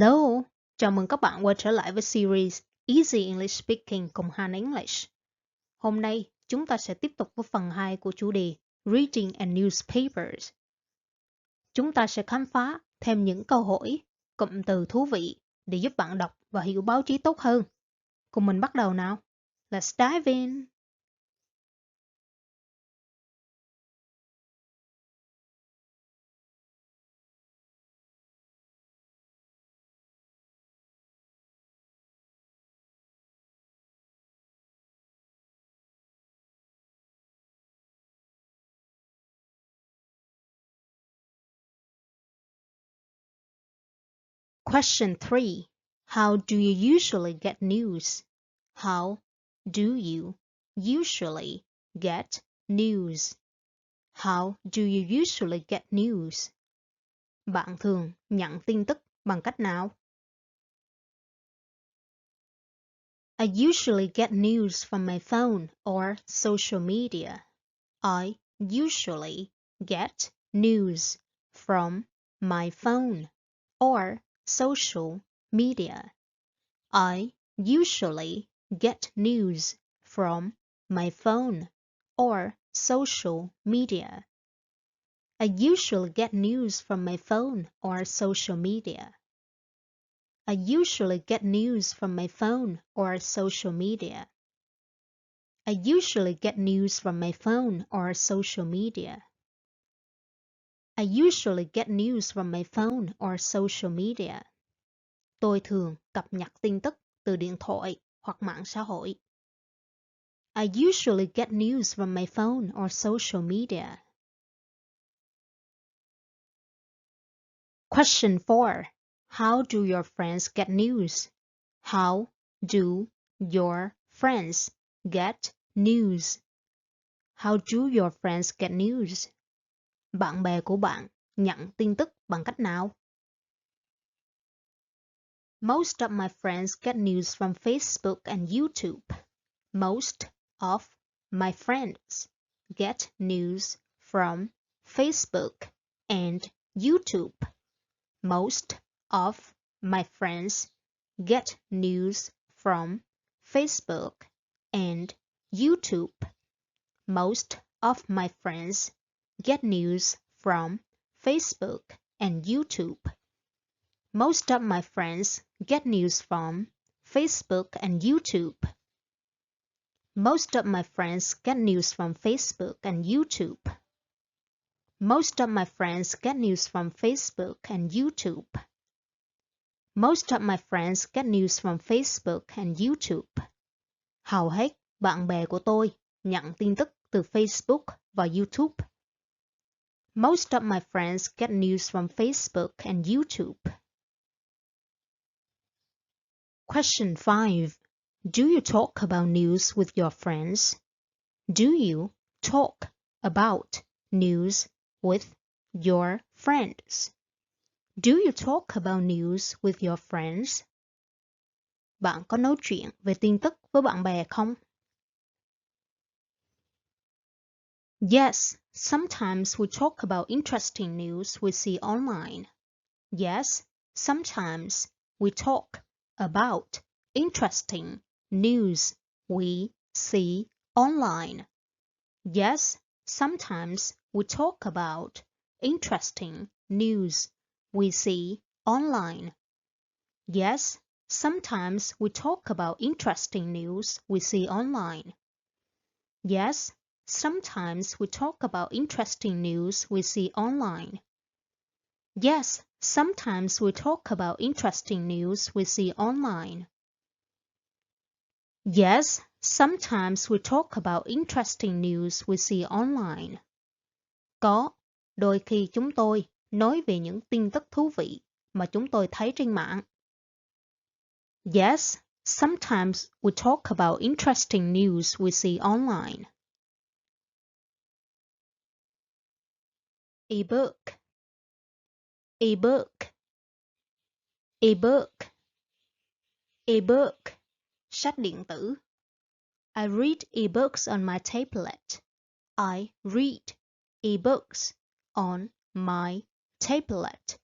Hello, chào mừng các bạn quay trở lại với series Easy English Speaking cùng Han English. Hôm nay, chúng ta sẽ tiếp tục với phần 2 của chủ đề Reading and Newspapers. Chúng ta sẽ khám phá thêm những câu hỏi, cụm từ thú vị để giúp bạn đọc và hiểu báo chí tốt hơn. Cùng mình bắt đầu nào. Let's dive in! Question 3. How do you usually get news? How do you usually get news? How do you usually get news? Bạn thường nhận tin tức bằng cách nào? I usually get news from my phone or social media. I usually get news from my phone or social media. I usually get news from my phone or social media. I usually get news from my phone or social media. I usually get news from my phone or social media. I usually get news from my phone or social media. I usually get news from my phone or social media. Tôi thường cập nhật tin tức từ điện thoại hoặc mạng xã hội. I usually get news from my phone or social media. Question 4. How do your friends get news? How do your friends get news? How do your friends get news? Bạn bè của bạn nhận tin tức bằng cách nào? Most of my friends get news from Facebook and YouTube. Most of my friends get news from Facebook and YouTube. Most of my friends get news from Facebook and YouTube. Most of my friends get news from Facebook and YouTube. Most of my friends get news from Facebook and YouTube. Most of my friends get news from Facebook and YouTube. Most of my friends get news from Facebook and YouTube. Most of my friends get news from Facebook and YouTube. Hầu hết bạn bè của tôi nhận tin tức từ Facebook và YouTube. Most of my friends get news from Facebook and YouTube. Question 5. Do you talk about news with your friends? Do you talk about news with your friends? Do you talk about news with your friends? Bạn có nói chuyện về tin tức với bạn bè không? Yes, sometimes we talk about interesting news we see online. Yes, sometimes we talk about interesting news we see online. Yes, sometimes we talk about interesting news we see online. Yes, sometimes we talk about interesting news we see online. Yes, sometimes we talk about interesting news we see online. Yes, sometimes we talk about interesting news we see online. Yes, sometimes we talk about interesting news we see online. Có, đôi khi chúng tôi nói về những tin tức thú vị mà chúng tôi thấy trên mạng. Yes, sometimes we talk about interesting news we see online. Ebook, ebook, ebook, ebook, sách điện tử. I read ebooks on my tablet. I read ebooks on my tablet.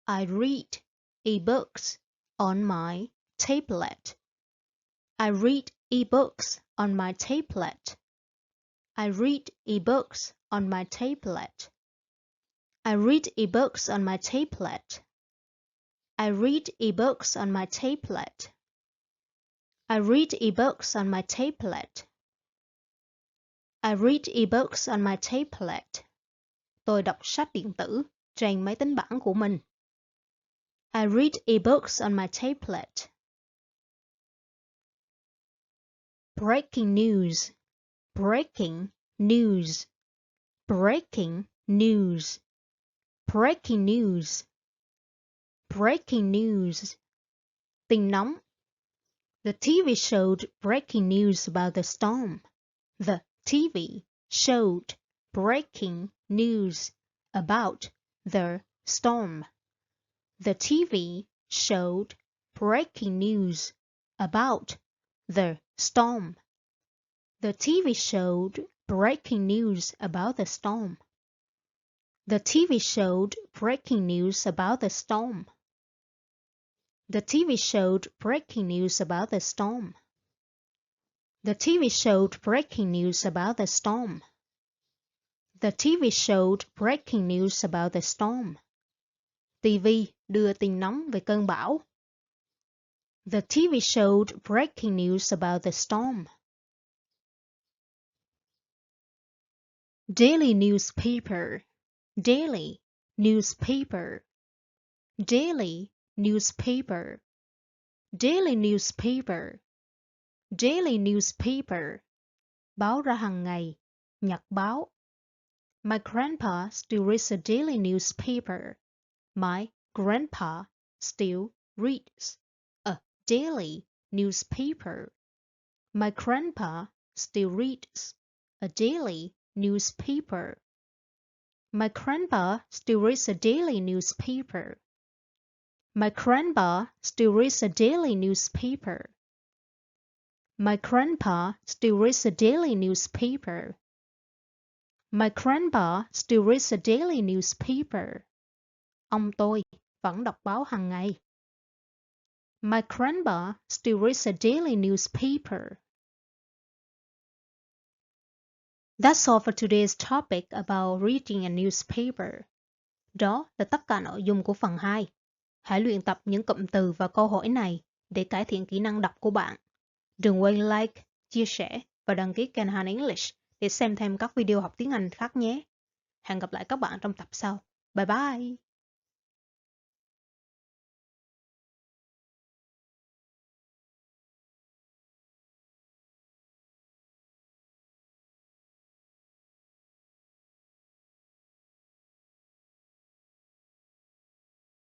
I read ebooks on my tablet. I read ebooks on my tablet. I read ebooks on my tablet. I read ebooks on my tablet. I read ebooks on my tablet. I read ebooks on my tablet. I read ebooks on my tablet. Tôi đọc sách điện tử trên máy tính bảng của mình. I read ebooks on my tablet. Breaking news. Breaking news. Breaking news. Breaking news. Breaking news. Tin nóng. The TV showed breaking news about the storm. The TV showed breaking news about the storm. The TV showed breaking news about the storm. The TV showed breaking news about the storm. The TV showed breaking news about the storm. The TV showed breaking news about the storm. The TV showed breaking news about the storm. The TV showed breaking news about the storm. TV đưa tin nóng về cơn bão. The TV showed breaking news about the storm. Daily newspaper. Daily newspaper. Daily newspaper. Daily newspaper. Daily newspaper. Báo ra hàng ngày. Nhật báo. My grandpa still reads a daily newspaper. My grandpa still reads a daily newspaper. My grandpa still reads a daily newspaper. My grandpa still reads a daily newspaper. My grandpa still reads a daily newspaper. My grandpa still reads a daily newspaper. My grandpa still reads a daily newspaper. Ông tôi vẫn đọc báo hàng ngày. My grandpa still reads a daily newspaper. That's all for today's topic about reading a newspaper. Đó là tất cả nội dung của phần 2. Hãy luyện tập những cụm từ và câu hỏi này để cải thiện kỹ năng đọc của bạn. Đừng quên like, chia sẻ và đăng ký kênh Han English để xem thêm các video học tiếng Anh khác nhé. Hẹn gặp lại các bạn trong tập sau. Bye bye!